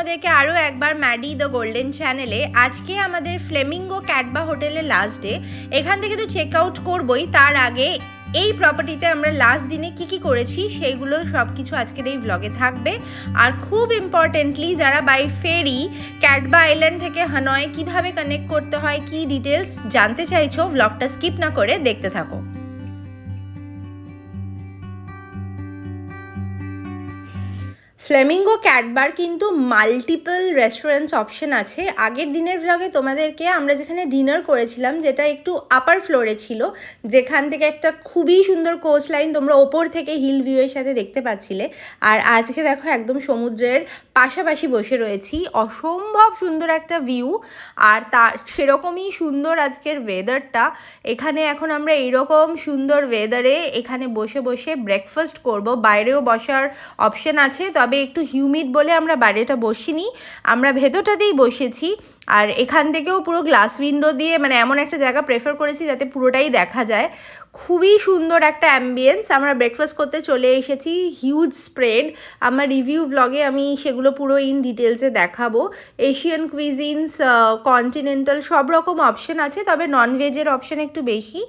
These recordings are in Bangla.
তোমাদেরকে আরও একবার ম্যাডি দ্য গোল্ডেন চ্যানেলে। আজকে আমাদের ফ্লেমিঙ্গো ক্যাটবা হোটেলের লাস্ট ডে। এখান থেকে তো চেক আউট করবোই, তার আগে এই প্রপার্টিতে আমরা লাস্ট দিনে কি করেছি সেইগুলো সব কিছু আজকের এই ব্লগে থাকবে। আর খুব ইম্পর্টেন্টলি যারা বাই ফেরি ক্যাটবা আইল্যান্ড থেকে হানয় কিভাবে কানেক্ট করতে হয়, কি ডিটেলস জানতে চাইছো, ব্লগটা স্কিপ না করে দেখতে থাকো। ফ্লেমিঙ্গো ক্যাটবার কিন্তু মাল্টিপল রেস্টুরেন্টস অপশন আছে। আগের দিনের ভ্লগে তোমাদেরকে আমরা যেখানে ডিনার করেছিলাম, যেটা একটু আপার ফ্লোরে ছিল, যেখান থেকে একটা খুবই সুন্দর কোস্ট লাইন তোমরা ওপর থেকে হিল ভিউয়ের সাথে দেখতে পাচ্ছিলে। আর আজকে দেখো একদম সমুদ্রের পাশাপাশি বসে রয়েছি, অসম্ভব সুন্দর একটা ভিউ। আর তার সেরকমই সুন্দর আজকের ওয়েদারটা। এখানে এখন আমরা এইরকম সুন্দর ওয়েদারে এখানে বসে বসে ব্রেকফাস্ট করব। বাইরেও বসার অপশন আছে, তবে একটু হিউমিড বলে আমরা বাইরেটা বসিনি, আমরা ভেতরটাতেই বসেছি। আর এখান থেকেও পুরো গ্লাস উইন্ডো দিয়ে, মানে এমন একটা জায়গা প্রেফার করেছি যাতে পুরোটাই দেখা যায়। খুবই সুন্দর একটা অ্যাম্বিয়েন্স। আমরা ব্রেকফাস্ট করতে চলে এসেছি। হিউজ স্প্রেড, আমার রিভিউ ব্লগে আমি সেগুলো পুরো ইন ডিটেলসে দেখাবো। এশিয়ান কুইজিনস, কন্টিনেন্টাল সব রকম অপশন আছে, তবে নন ভেজের অপশন একটু বেশি,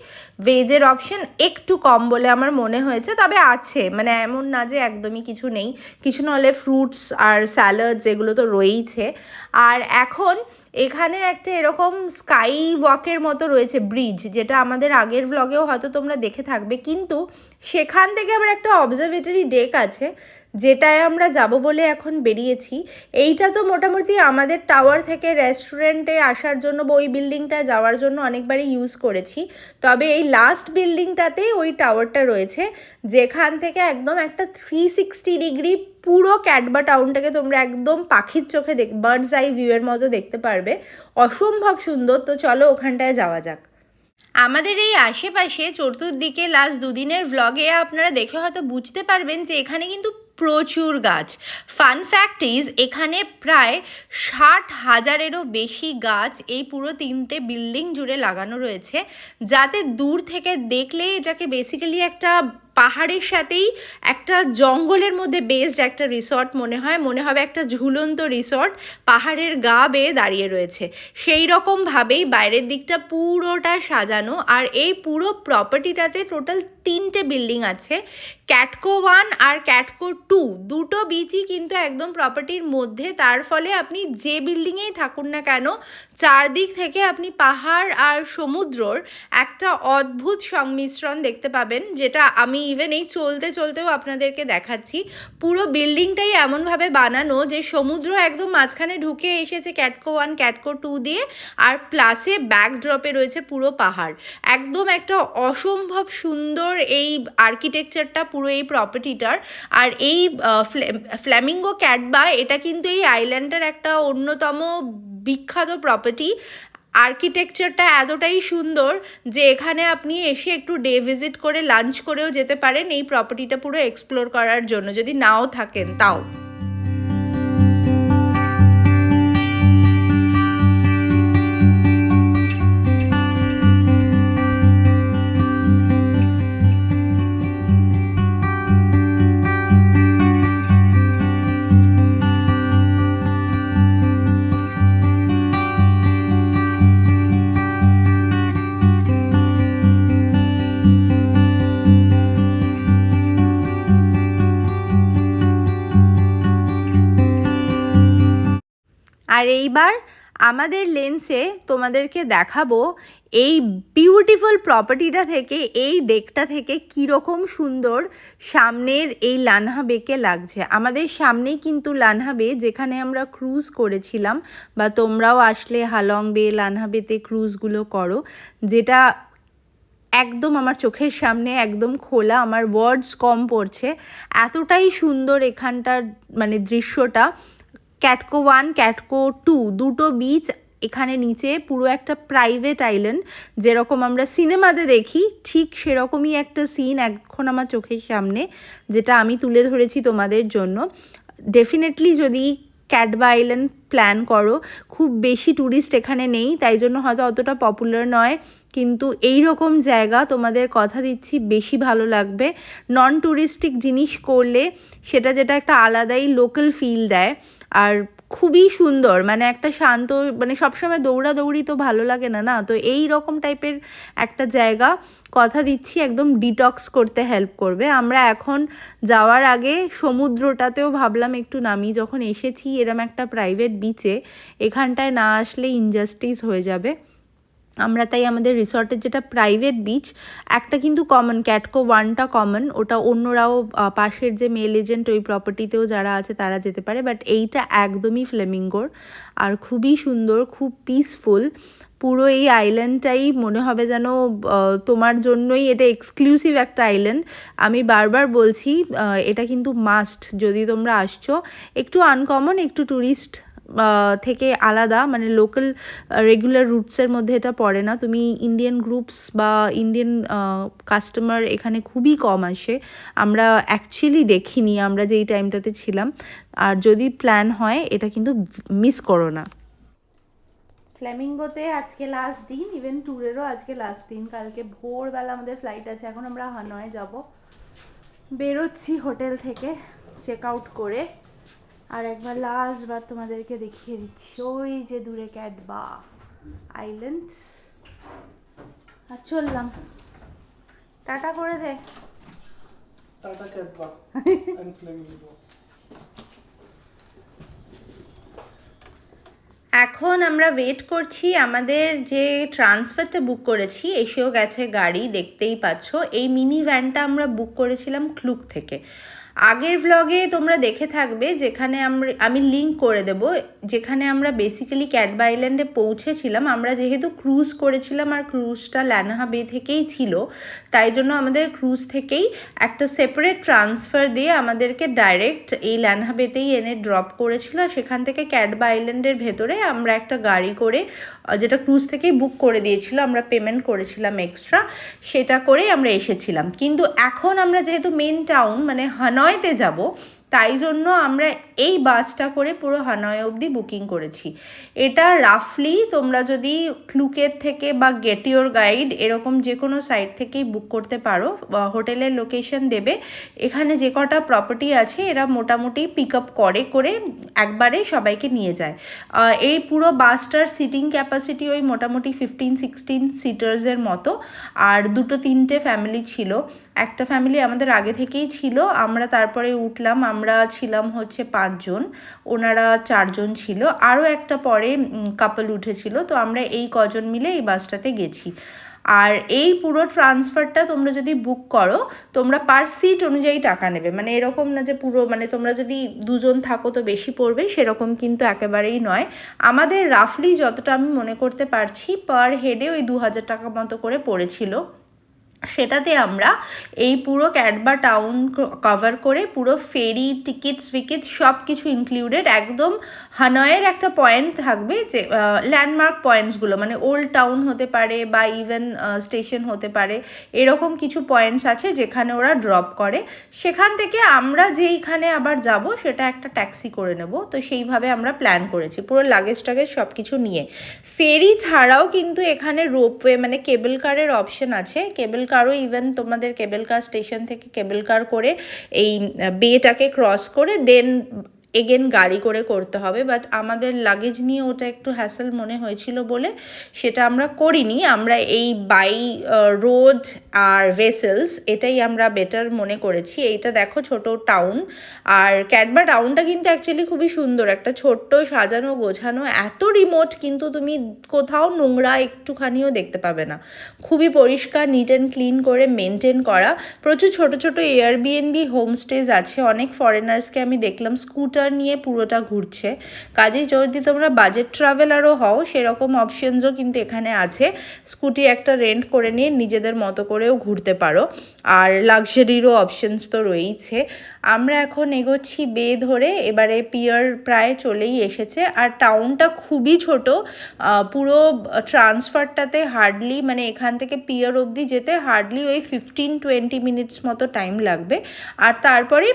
ভেজের অপশন একটু কম বলে আমার মনে হয়েছে। তবে আছে, মানে এমন না যে একদমই কিছু নেই, কিছু নাহলে ফ্রুটস আর স্যালাড যেগুলো তো রয়েইছে। আর এখন এখানে একটা এরকম স্কাই ওয়াকের মতো রয়েছে ব্রিজ, যেটা আমাদের আগের ভ্লগেও হয়তো তোমরা দেখে থাকবে, কিন্তু সেখান থেকে আবার একটা অবজারভেটরি ডেক আছে, যেটায় আমরা যাব বলে এখন বেরিয়েছি। এইটা তো মোটামুটি আমাদের টাওয়ার থেকে রেস্টুরেন্টে আসার জন্য বা ওই বিল্ডিংটায় যাওয়ার জন্য অনেকবারই ইউজ করেছি। তবে এই লাস্ট বিল্ডিংটাতে ওই টাওয়ারটা রয়েছে, যেখান থেকে একদম একটা 360 ডিগ্রি পুরো ক্যাটবা টাউনটাকে তোমরা একদম পাখির চোখে বার্ডস আই ভিউয়ের মতো দেখতে পারবে। অসম্ভব সুন্দর। তো চলো ওখানটায় যাওয়া যাক। আমাদের এই আশেপাশে চতুর্দিকে লাস্ট দুদিনের ভ্লগে আপনারা দেখে হয়তো বুঝতে পারবেন যে এখানে কিন্তু প্রচুর গাছ। ফান ফ্যাক্ট ইজ, এখানে প্রায় 60,000-এরও বেশি গাছ এই পুরো 3টে বিল্ডিং জুড়ে লাগানো রয়েছে, যাতে দূর থেকে দেখলে এটাকে বেসিক্যালি একটা পাহাড়ের সাথেই একটা জঙ্গলের মধ্যে বেসড একটা রিসর্ট মনে হবে একটা ঝুলন্ত রিসর্ট পাহাড়ের গা বেয়ে দাঁড়িয়ে রয়েছে। সেই রকমভাবেই বাইরের দিকটা পুরোটা সাজানো। আর এই পুরো প্রপার্টিটাতে টোটাল 3টে বিল্ডিং আছে, ক্যাটকো 1 আর ক্যাটকো 2, দুটো বিচই কিন্তু একদম প্রপার্টির মধ্যে। তার ফলে আপনি যে বিল্ডিংয়েই থাকুন না কেন, চারদিক থেকে আপনি পাহাড় আর সমুদ্রর একটা অদ্ভুত সংমিশ্রণ দেখতে পাবেন, যেটা আমি ইভেন এই চলতে চলতেও আপনাদেরকে দেখাচ্ছি। পুরো বিল্ডিংটাই এমনভাবে বানানো যে সমুদ্র একদম মাঝখানে ঢুকে এসেছে ক্যাটকো 1 ক্যাটকো 2 দিয়ে, আর প্লাসে ব্যাকড্রপে রয়েছে পুরো পাহাড়। একদম একটা অসম্ভব সুন্দর এই আর্কিটেকচারটা পুরো এই প্রপার্টিটার। আর এই ফ্লেমিঙ্গো ক্যাটবা, এটা কিন্তু এই আইল্যান্ডের একটা অন্যতম বিখ্যাত প্রপার্টি। আর্কিটেকচারটা এতটাই সুন্দর যে এখানে আপনি এসে একটু ডে ভিজিট করে লাঞ্চ করেও যেতে পারেন এই প্রপার্টিটা পুরো এক্সপ্লোর করার জন্য, যদি নাও থাকেন তাও। আর এইবার আমাদের লেন্সে তোমাদেরকে দেখাবো এই বিউটিফুল প্রপার্টিটা থেকে, এই ডেকটা থেকে কীরকম সুন্দর সামনের এই লানহা বেকে লাগছে। আমাদের সামনেই কিন্তু লানহা বে, যেখানে আমরা ক্রুজ করেছিলাম, বা তোমরাও আসলে হালং বে লানহা বেতে ক্রুজগুলো করো, যেটা একদম আমার চোখের সামনে একদম খোলা, আমার ওয়ার্ডস কম পড়ছে, এতটাই সুন্দর এখানটার মানে দৃশ্যটা। ক্যাটকো 1 ক্যাটকো 2 দুটো বিচ এখানে নিচে, পুরো একটা প্রাইভেট আইল্যান্ড, যেরকম আমরা সিনেমাতে দেখি ঠিক সেরকমই একটা সিন এখন আমার চোখের সামনে, যেটা আমি তুলে ধরেছি তোমাদের জন্য। ডেফিনেটলি যদি ক্যাটবা আইল্যান্ড প্ল্যান করো, খুব বেশি ট্যুরিস্ট এখানে নেই, তাই জন্য হয়তো অতটা পপুলার নয়, কিন্তু এই রকম জায়গা তোমাদের কথা দিচ্ছি বেশি ভালো লাগবে। নন ট্যুরিস্টিক জিনিস করলে সেটা যেটা একটা আলাদাই লোকাল ফিল দেয়। আর খুবই সুন্দর, মানে একটা শান্ত, মানে সবসময় দৌড়াদৌড়ি তো ভালো লাগে না না, তো এই রকম টাইপের একটা জায়গা কথা দিচ্ছি একদম ডিটক্স করতে হেল্প করবে। আমরা এখন যাওয়ার আগে সমুদ্রটাতেও ভাবলাম একটু নামি, যখন এসেছি এরম একটা প্রাইভেট বিচে, এখানটায় না আসলে ইনজাস্টিস হয়ে যাবে। আমরা তাই আমাদের রিসর্টের যেটা প্রাইভেট বিচ, একটা কিন্তু কমন, ক্যাটকো 1টা কমন, ওটা অন্যরাও পাশের যে মেল এজেন্ট ওই প্রপার্টিতেও যারা আছে তারা যেতে পারে, বাট এইটা একদমই ফ্লেমিঙ্গোর আর খুবই সুন্দর, খুব পিসফুল। পুরো এই আইল্যান্ডটাই মনে হবে যেন তোমার জন্যই, এটা এক্সক্লুসিভ একটা আইল্যান্ড। আমি বারবার বলছি এটা কিন্তু মাস্ট, যদি তোমরা আসছো। একটু আনকমন, একটু ট্যুরিস্ট থেকে আলাদা, মানে লোকাল রেগুলার রুটসের মধ্যে এটা পড়ে না। তুমি ইন্ডিয়ান গ্রুপস বা ইন্ডিয়ান কাস্টমার এখানে খুবই কম আসে, আমরা অ্যাকচুয়ালি দেখিনি আমরা যেই টাইমটাতে ছিলাম। আর যদি প্ল্যান হয় এটা কিন্তু মিস করো না। ফ্ল্যামিঙ্গোতে আজকে লাস্ট দিন, ইভেন ট্যুরেরও আজকে লাস্ট দিন। কালকে ভোরবেলা আমাদের ফ্লাইট আছে, এখন আমরা হানয় যাব। বেরোচ্ছি হোটেল থেকে চেক আউট করে। আর একবার লাস্ট বার তোমাদেরকে দেখিয়ে দিচ্ছি ওই যে দূরে ক্যাটবা আইল্যান্ড। আর চললাম, টাটা করে দে। টাটা ক্যাটবা এন্ড ফ্লেমিঙ্গো। এখন আমরা ওয়েট করছি, আমাদের যে ট্রান্সফারটা বুক করেছি এসেও গেছে গাড়ি, দেখতেই পাচ্ছ। এই মিনি ভ্যানটা আমরা বুক করেছিলাম ক্লুক থেকে। আগের ভ্লগে তোমরা দেখে থাকবে, যেখানে আমি লিঙ্ক করে দেব, যেখানে আমরা বেসিক্যালি ক্যাটবা আইল্যান্ডে পৌঁছেছিলাম। আমরা যেহেতু ক্রুজ করেছিলাম আর ক্রুজটা ল্যানহা বে থেকেই ছিল, তাই জন্য আমাদের ক্রুজ থেকেই একটা সেপারেট ট্রান্সফার দিয়ে আমাদেরকে ডাইরেক্ট এই ল্যানহা বেতেই এনে ড্রপ করেছিল। সেখান থেকে ক্যাটবা আইল্যান্ডের ভেতরে আমরা একটা গাড়ি করে, যেটা ক্রুজ থেকেই বুক করে দিয়েছিল, আমরা পেমেন্ট করেছিলাম এক্সট্রা, সেটা করে আমরা এসেছিলাম। কিন্তু এখন আমরা যেহেতু মেন টাউন মানে হানয়তে যাব, তাই জন্য আমরা এই বাসটা করে পুরো হানয় অবধি বুকিং করেছি। এটা রাফলি তোমরা যদি ক্লুকের থেকে বা গেট ইওর গাইড এরকম যে কোনো সাইট থেকেই বুক করতে পারো। হোটেলের লোকেশন দেবে, এখানে যে কটা প্রপার্টি আছে এরা মোটামুটি পিক আপ করে একবারে সবাইকে নিয়ে যায়। এই পুরো বাসটার সিটিং ক্যাপাসিটি ওই মোটামুটি 15-16 সিটার্সের মতো। আর 2-3টে ফ্যামিলি ছিল, একটা ফ্যামিলি আমাদের আগে থেকেই ছিল, আমরা তারপরে উঠলাম। আমরা ছিলাম হচ্ছে 5 জন, ওনারা 4 জন ছিল, আরও একটা পরে কাপল উঠেছিল। তো আমরা এই কজন মিলে এই বাসটাতে গেছি। আর এই পুরো ট্রান্সফারটা তোমরা যদি বুক করো, তোমরা পার সিট অনুযায়ী টাকা নেবে, মানে এরকম না যে পুরো, মানে তোমরা যদি 2 জন থাকো তো বেশি পড়বে, সেরকম কিন্তু একেবারেই নয়। আমাদের রাফলি যতটা আমি মনে করতে পারছি পার হেডে ওই 2000 টাকা মতো করে পড়েছিল। সেটাতে আমরা এই পুরো ক্যাটবা টাউন কভার করে, পুরো ফেরি টিকিটস উইকিটস সব কিছু ইনক্লুডেড, একদম হানয়ের একটা পয়েন্ট থাকবে যে ল্যান্ডমার্ক পয়েন্টসগুলো, মানে ওল্ড টাউন হতে পারে বা ইভেন স্টেশন হতে পারে, এরকম কিছু পয়েন্টস আছে যেখানে ওরা ড্রপ করে। সেখান থেকে আমরা যেইখানে আবার যাব সেটা একটা ট্যাক্সি করে নেব। তো সেইভাবে আমরা প্ল্যান করেছি পুরো লাগেজ টাগেজ সব কিছু নিয়ে। ফেরি ছাড়াও কিন্তু এখানে রোপওয়ে মানে কেবল কারের অপশন আছে। কেবল কারও ইভেন তোমাদের কেবল কার স্টেশন থেকে কেবল কার করে এই বেটাকে ক্রস করে দেন এগেন গাড়ি করে করতে হবে, বাট আমাদের লাগেজ নিয়ে ওটা একটু হ্যাসেল মনে হয়েছিল বলে সেটা আমরা করিনি। আমরা এই বাই রোড আর ভেসেলস এটাই আমরা বেটার মনে করেছি। এইটা দেখো ছোট টাউন, আর ক্যাটবা টাউনটা কিন্তু অ্যাকচুয়ালি খুবই সুন্দর, একটা ছোট্ট সাজানো গোছানো, এত রিমোট কিন্তু তুমি কোথাও নোংরা একটুখানিও দেখতে পাবে না, খুবই পরিষ্কার, নিট অ্যান্ড ক্লিন করে মেনটেন করা। প্রচুর ছোট ছোট এয়ারবিএনবি হোমস্টেজ আছে, অনেক ফরেনার্সকে আমি দেখলাম স্কুটার নিয়ে পুরোটা ঘুরছে। কাজেই যদি তোমরা বাজেট ট্রাভেলারও হও সেরকম অপশনসও কিন্তু এখানে আছে, স্কুটি একটা রেন্ট করে নিয়ে নিজেদের মতো করেও ঘুরতে পারো, আর লাক্সারিরও অপশনস তো রয়েইছে। আমরা এখন এগোচ্ছি বে ধরে, এবারে পিয়ার প্রায় চলেই এসেছে। আর টাউনটা খুবই ছোট, পুরো ট্রান্সফারটাতে হার্ডলি, মানে এখান থেকে পিয়ার অবধি যেতে হার্ডলি ওই 15-20 মিনিটস মতো টাইম লাগবে। আর তারপরে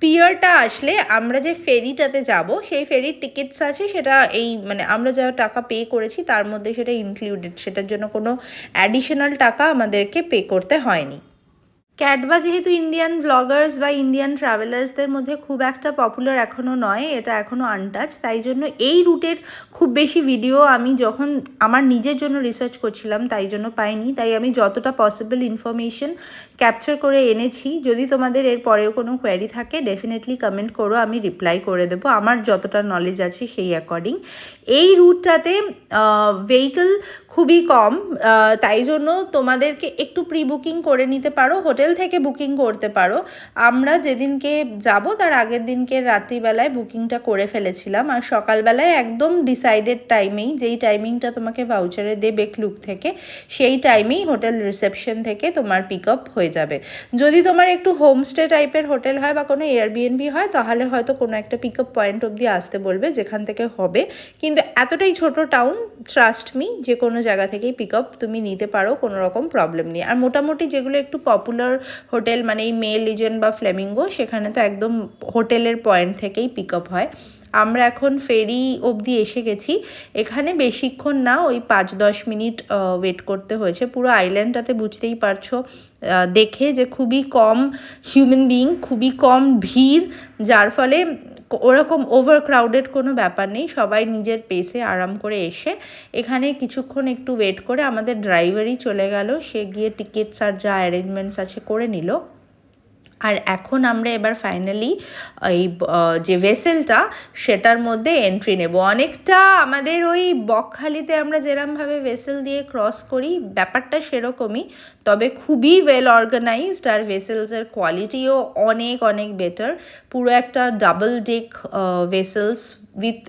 পিয়ারটা আসলে আমরা যে ফেরিটাতে যাব সেই ফেরির টিকিটস আছে, সেটা এই মানে আমরা যা টাকা পে করেছি তার মধ্যে সেটা ইনক্লুডেড, সেটার জন্য কোনো অ্যাডিশনাল টাকা আমাদেরকে পে করতে হয়নি। ক্যাটবা যেহেতু ইন্ডিয়ান ব্লগার্স বা ইন্ডিয়ান ট্রাভেলার্সদের মধ্যে খুব একটা পপুলার এখনও নয়, এটা এখনও আনটাচ, তাই জন্য এই রুটের খুব বেশি ভিডিও আমি যখন আমার নিজের জন্য রিসার্চ করছিলাম তাই জন্য পাইনি। তাই আমি যতটা পসিবল ইনফরমেশন ক্যাপচার করে এনেছি। যদি তোমাদের এর পরেও কোনো কোয়ারি থাকে ডেফিনেটলি কমেন্ট করো, আমি রিপ্লাই করে দেবো আমার যতটা নলেজ আছে সেই অ্যাকর্ডিং। এই রুটটাতে ভেহিকল খুবই কম, তাই জন্য তোমাদেরকে একটু প্রি বুকিং করে নিতে পারো, হোটেল থেকে বুকিং করতে পারো। আমরা যেদিনকে যাব তার আগের দিনকে রাত্রিবেলায় বুকিংটা করে ফেলেছিলাম, আর সকালবেলায় একদম ডিসাইডেড টাইমেই, যেই টাইমিংটা তোমাকে ভাউচারে দেবে ক্লুক থেকে, সেই টাইমেই হোটেল রিসেপশন থেকে তোমার পিক আপ হয়ে যাবে। যদি তোমার একটু হোমস্টে টাইপের হোটেল হয় বা কোনো এয়ারবিএনবি হয় তাহলে হয়তো কোনো একটা পিক আপ পয়েন্ট অবধি আসতে বলবে যেখান থেকে হবে, কিন্তু এতটাই ছোট টাউন, ট্রাস্ট মি, যে কোনো জায়গা থেকেই পিক আপ তুমি নিতে পারো, কোনো রকম প্রবলেম নেই। আর মোটামুটি যেগুলো একটু পপুলার হোটেল মানে এই মেল লিজেন্ড বা ফ্লেমিঙ্গো, সেখানে তো একদম হোটেলের পয়েন্ট থেকেই পিক আপ হয়। আমরা এখন ফেরি অবধি এসে গেছি, এখানে বেশিক্ষণ না, ওই 5-10 মিনিট ওয়েট করতে হয়েছে। পুরো আইল্যান্ডটাতে বুঝতেই পারছো দেখে যে খুবই কম হিউম্যান বিইং, খুবই কম ভিড়, যার ফলে ওরকম ওভার ক্রাউডেড কোনো ব্যাপার নেই। সবাই নিজের পেসে আরাম করে এসে এখানে কিছুক্ষণ একটু ওয়েট করে আমাদের ড্রাইভারই চলে গেল, সে গিয়ে টিকিটস আর যা অ্যারেঞ্জমেন্টস আছে করে নিল। আর এখন আমরা এবার ফাইনালি এই যে ভেসেলটা সেটার মধ্যে এন্ট্রি নেব। অনেকটা আমাদের ওই বকখালিতে আমরা যেরমভাবে ভেসেল দিয়ে ক্রস করি ব্যাপারটা সেরকমই, তবে খুবই ওয়েল অর্গানাইজড, আর ভেসেলসের কোয়ালিটিও অনেক অনেক বেটার। পুরো একটা ডাবল ডেক ভেসেলস উইথ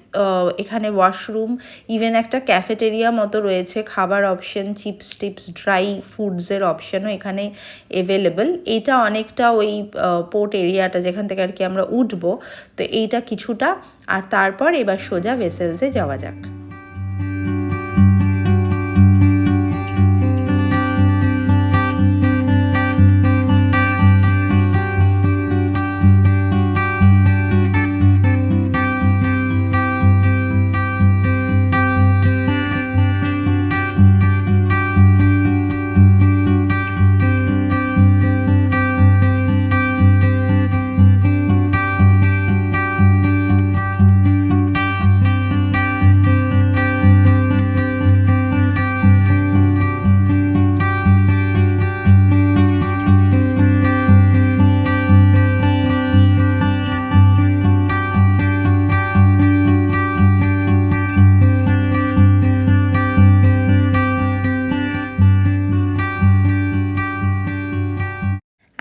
এখানে ওয়াশরুম, ইভেন একটা ক্যাফেটেরিয়া মতো রয়েছে, খাবার অপশন, চিপস টিপস ড্রাই ফুডসের অপশনও এখানে অ্যাভেলেবল। এটা অনেকটা ওই পোর্ট এরিয়াটা যেখান থেকে আর কি আমরা উঠবো, তো এইটা কিছুটা, আর তারপর এবার সোজা ভেসেলসে যাওয়া যাক।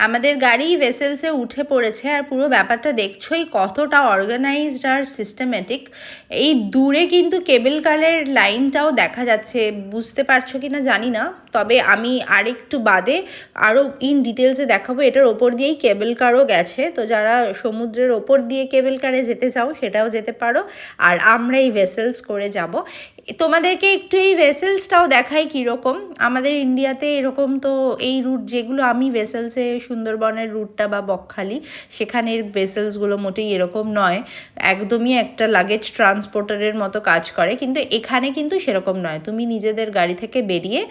আমাদের গাড়ি ভেসেলসে উঠে পড়েছে, আর পুরো ব্যাপারটা দেখছোই কতটা অর্গানাইজড আর সিস্টেমেটিক। এই দূরে কিন্তু কেবল কারের লাইনটাও দেখা যাচ্ছে, বুঝতে পারছো কি না জানি না, তবে আমি আরেকটু বাদে আরও ইন ডিটেলসে দেখাবো। এটার ওপর দিয়েই কেবল কারও গেছে, তো যারা সমুদ্রের ওপর দিয়ে কেবল কারে যেতে চাও সেটাও যেতে পারো, আর আমরা এই ভেসেলস করে যাব। তোমাদেরকে একটু এই ভেসেলসটাও দেখাই কীরকম। আমাদের ইন্ডিয়াতে এরকম তো এই রুট যেগুলো আমি ভেসেলসে, সুন্দরবনের রুটটা বা বকখালি, সেখানের ভেসেলসগুলো মোটেই এরকম নয়, একদমই একটা লাগেজ ট্রান্সপোর্টারের মতো কাজ করে, কিন্তু এখানে কিন্তু সেরকম নয়। তুমি নিজেদের গাড়ি থেকে বেরিয়ে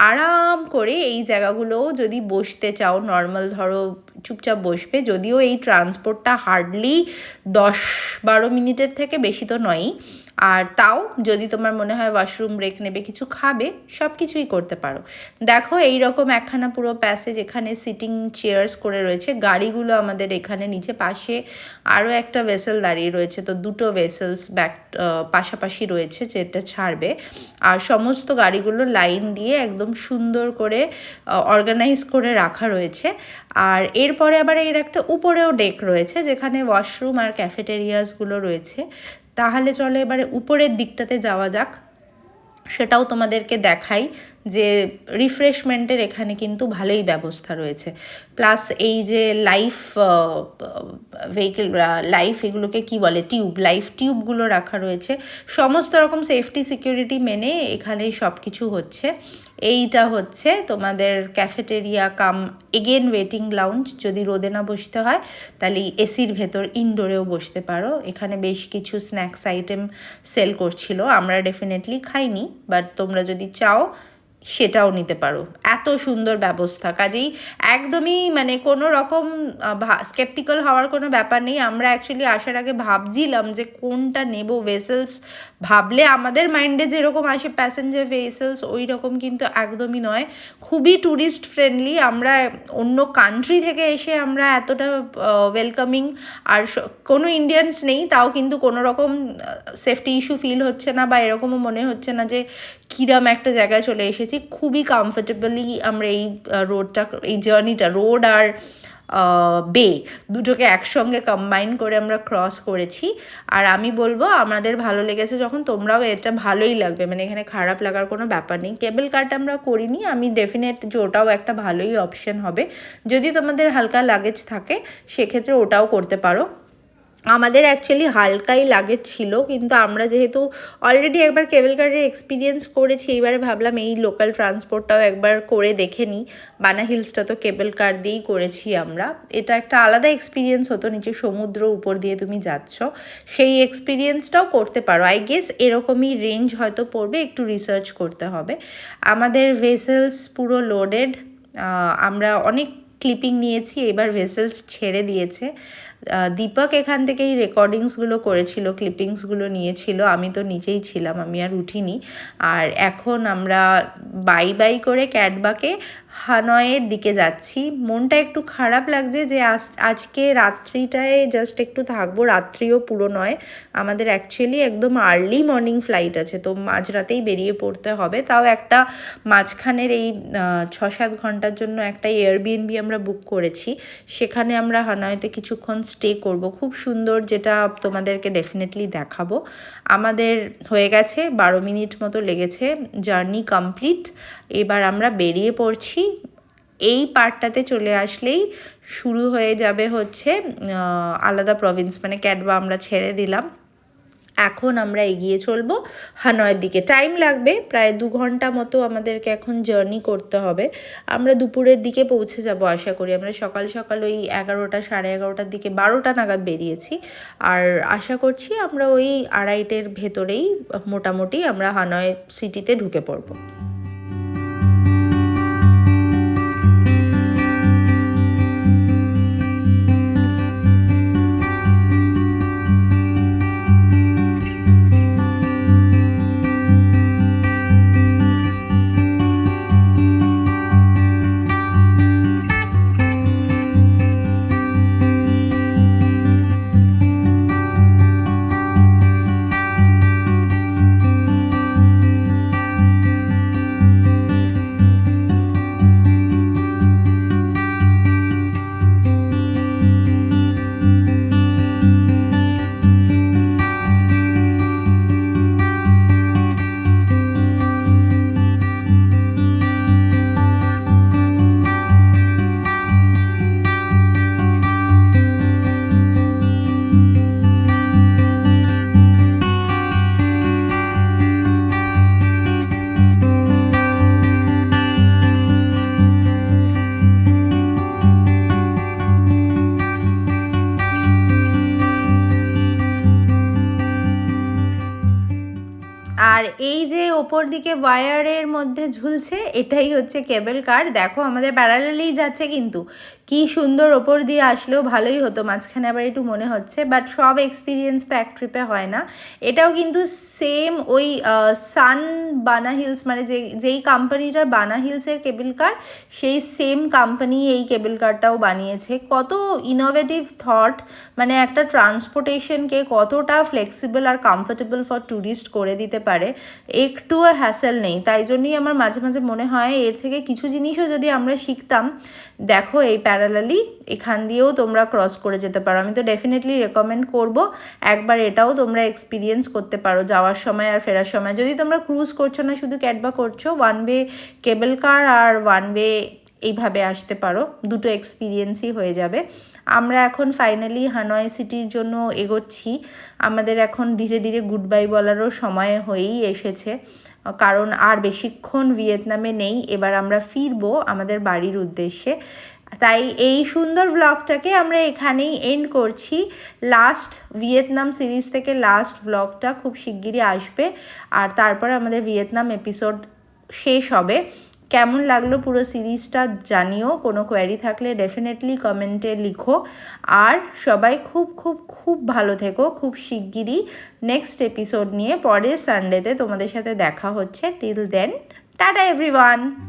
আরাম করে এই জায়গাগুলোও যদি বসতে চাও, নর্মাল ধরো চুপচাপ বসবে, যদিও এই ট্রান্সপোর্টটা হার্ডলি 10-12 মিনিটের থেকে বেশি তো নয়ই, আর তাও যদি তোমার মনে হয় ওয়াশরুম ব্রেক নেবে, কিছু খাবে, সব কিছুই করতে পারো। দেখো এইরকম একখানা পুরো প্যাসেজ, এখানে সিটিং চেয়ার্স করে রয়েছে। গাড়িগুলো আমাদের এখানে নিচে পাশে আরও একটা ভেসেল দাঁড়িয়ে রয়েছে, তো দুটো ভেসেলস পাশাপাশি রয়েছে যেটা ছাড়বে, আর সমস্ত গাড়িগুলো লাইন দিয়ে একদম সুন্দর করে অর্গানাইজ করে রাখা রয়েছে। আর এরপরে আবার এর একটা উপরেও ডেক রয়েছে যেখানে ওয়াশরুম আর ক্যাফেটেরিয়াসগুলো রয়েছে। তাহলে চলো এবারে উপরের দিকটাতে যাওয়া যাক, সেটাও তোমাদেরকে দেখাই যে রিফ্রেশমেন্টের এখানে কিন্তু ভালোই ব্যবস্থা রয়েছে। প্লাস এই যে লাইফ এগুলোকে কি বলে, লাইফ টিউবগুলো রাখা রয়েছে, সমস্ত রকম সেফটি সিকিউরিটি মেনে এখানে সব কিছু হচ্ছে। এইটা হচ্ছে তোমাদের cafeteria cum again waiting lounge. যদি রোদে না বসতে হয় তাহলে এসির ভেতর ইনডোরেও বসতে পারো। এখানে বেশ কিছু স্ন্যাক্স আইটেম সেল করছিল, আমরা ডেফিনেটলি খাইনি, বাট তোমরা যদি চাও সেটাও নিতে পারো। এত সুন্দর ব্যবস্থা, কাজেই একদমই মানে কোনো রকম স্কেপটিক্যাল হওয়ার কোনো ব্যাপার নেই। আমরা অ্যাকচুয়ালি আসার আগে ভাবছিলাম যে কোনটা নেব ভেসেলস, ভাবলে আমাদের মাইন্ডে যেরকম আসে প্যাসেঞ্জার ভেসেলস ওই রকম কিন্তু একদমই নয়, খুবই ট্যুরিস্ট ফ্রেন্ডলি। আমরা অন্য কান্ট্রি থেকে এসে আমরা এতটা ওয়েলকামিং, আর কোনো ইন্ডিয়ানস নেই, তাও কিন্তু কোনো রকম সেফটি ইস্যু ফিল হচ্ছে না বা এরকমও মনে হচ্ছে না যে কিরম একটা জায়গায় চলে এসেছি। খুবই কমফোর্টেবলি আমরা এই রোডটা, এই জার্নিটা, রোড আর বে দুটোকে একসঙ্গে কম্বাইন করে আমরা ক্রস করেছি। আর আমি বলবো আমাদের ভালো লেগেছে যখন, তোমরাও এটা ভালোই লাগবে, মানে এখানে খারাপ লাগার কোনো ব্যাপার নেই। কেবল কারটা আমরা করিনি, আমি ডেফিনেট যে ওটাও একটা ভালোই অপশন হবে। যদি তোমাদের হালকা লাগেজ থাকে সেক্ষেত্রে ওটাও করতে পারো। আমাদের অ্যাকচুয়ালি হালকাই লাগেজ ছিল, কিন্তু আমরা যেহেতু অলরেডি একবার কেবল কারের এক্সপিরিয়েন্স করেছি, এইবারে ভাবলাম এই লোকাল ট্রান্সপোর্টটাও একবার করে দেখে নিই। বানা হিলসটা তো কেবল কার দিয়েই করেছি আমরা, এটা একটা আলাদা এক্সপিরিয়েন্স হতো, নিচে সমুদ্র উপর দিয়ে তুমি যাচ্ছ, সেই এক্সপিরিয়েন্সটাও করতে পারো। আই গেস এরকমই রেঞ্জ হয়তো পড়বে, একটু রিসার্চ করতে হবে। আমাদের ভেসেলস পুরো লোডেড, আমরা অনেক ক্লিপিং নিয়েছি, এবার ভেসেলস ছেড়ে দিয়েছে। দীপক এখান থেকেই রেকর্ডিংসগুলো করেছিল, ক্লিপিংসগুলো নিয়েছিল, আমি তো নিচেই ছিলাম, আমি আর উঠিনি। আর এখন আমরা বাই বাই করে ক্যাটবাকে হানয়ের দিকে যাচ্ছি। মনটা একটু খারাপ লাগছে যে আজকে রাত্রিটায় জাস্ট একটু থাকবো, রাত্রিও পুরো নয়, আমাদের অ্যাকচুয়ালি একদম আর্লি মর্নিং ফ্লাইট আছে, তো মাঝরাতেই বেরিয়ে পড়তে হবে। তাও একটা মাঝখানের এই 6-7 ঘন্টার জন্য একটা এয়ারবিএনবি আমরা বুক করেছি, সেখানে আমরা হানয়েতে কিছুক্ষণ স্টে করব, খুব সুন্দর, যেটা তোমাদেরকে ডেফিনেটলি দেখাবো। আমাদের হয়ে গেছে 12 মিনিট মতো লেগেছে, জার্নি কমপ্লিট। এবার আমরা বেরিয়ে পড়ছি। এই পার্টটাতে চলে আসলেই শুরু হয়ে যাবে হচ্ছে আলাদা প্রভিন্স, মানে ক্যাটবা আমরা ছেড়ে দিলাম, এখন আমরা এগিয়ে চলবো হানয়ের দিকে। টাইম লাগবে প্রায় 2 ঘন্টা মতো আমাদেরকে এখন জার্নি করতে হবে। আমরা দুপুরের দিকে পৌঁছে যাব আশা করি। আমরা সকাল সকাল ওই 11টা 11:30টার দিকে 12টা নাগাদ বেরিয়েছি, আর আশা করছি আমরা ওই 2:30টার ভেতরেই মোটামুটি আমরা হানয় সিটিতে ঢুকে পড়বো। আর এই যে ওপর দিকে ওয়্যারের মধ্যে ঝুলছে এটাই হচ্ছে কেবল কার। দেখো আমাদের প্যারালালেই যাচ্ছে, কিন্তু কি সুন্দর ওপর দিয়ে আসলেও ভালোই হতো, মাঝখানে আবার একটু মনে হচ্ছে, বাট সব এক্সপিরিয়েন্স তো এক ট্রিপে হয় না। এটাও কিন্তু সেম ওই সান বানা হিলস, মানে যেই কোম্পানিটার বানা হিলসের কেবল কার, সেই সেম কোম্পানি এই কেবল কারটাও বানিয়েছে। কত ইনোভেটিভ থট, মানে একটা ট্রান্সপোর্টেশনকে কতটা ফ্লেক্সিবল আর কমফোর্টেবল ফর ট্যুরিস্ট করে দিতে পারে, একটুও হ্যাসেল নেই। তাই জন্যই আমার মাঝে মাঝে মনে হয় এর থেকে কিছু জিনিসও যদি আমরা শিখতাম। দেখো এই প্যারালালি এখান দিয়েও তোমরা ক্রস করে যেতে পারো, আমি তো ডেফিনেটলি রেকমেন্ড করব একবার এটাও তোমরা এক্সপিরিয়েন্স করতে পারো যাওয়ার সময় আর ফেরার সময়। যদি তোমরা ক্রুজ করছো না, শুধু ক্যাটবা করছো, 1 ওয়ে কেবল কার আর 1 ওয়ে এইভাবে আসতে পারো, দুটো এক্সপিরিয়েন্সই হয়ে যাবে। আমরা এখন ফাইনালি হানয় সিটির জন্য এগোচ্ছি। আমাদের এখন ধীরে ধীরে গুড বাই বলারও সময় হয়েই এসেছে, কারণ আর বেশিক্ষণ ভিয়েতনামে নেই। এবার আমরা ফিরবো আমাদের বাড়ির উদ্দেশ্যে। তাই এই সুন্দর ব্লগটাকে আমরা এখানেই এন্ড করছি। লাস্ট ভিয়েতনাম সিরিজ থেকে লাস্ট ব্লগটা খুব শিগগিরই আসবে, আর তারপরে আমাদের ভিয়েতনাম এপিসোড শেষ হবে। কেমন লাগলো পুরো সিরিজটা জানিও, কোনো কোয়ারি থাকলে ডেফিনেটলি কমেন্টে লিখো। আর সবাই খুব খুব খুব ভালো থেকো। খুব শিগগিরই নেক্সট এপিসোড নিয়ে পরের সানডেতে তোমাদের সাথে দেখা হচ্ছে। Till then tata everyone.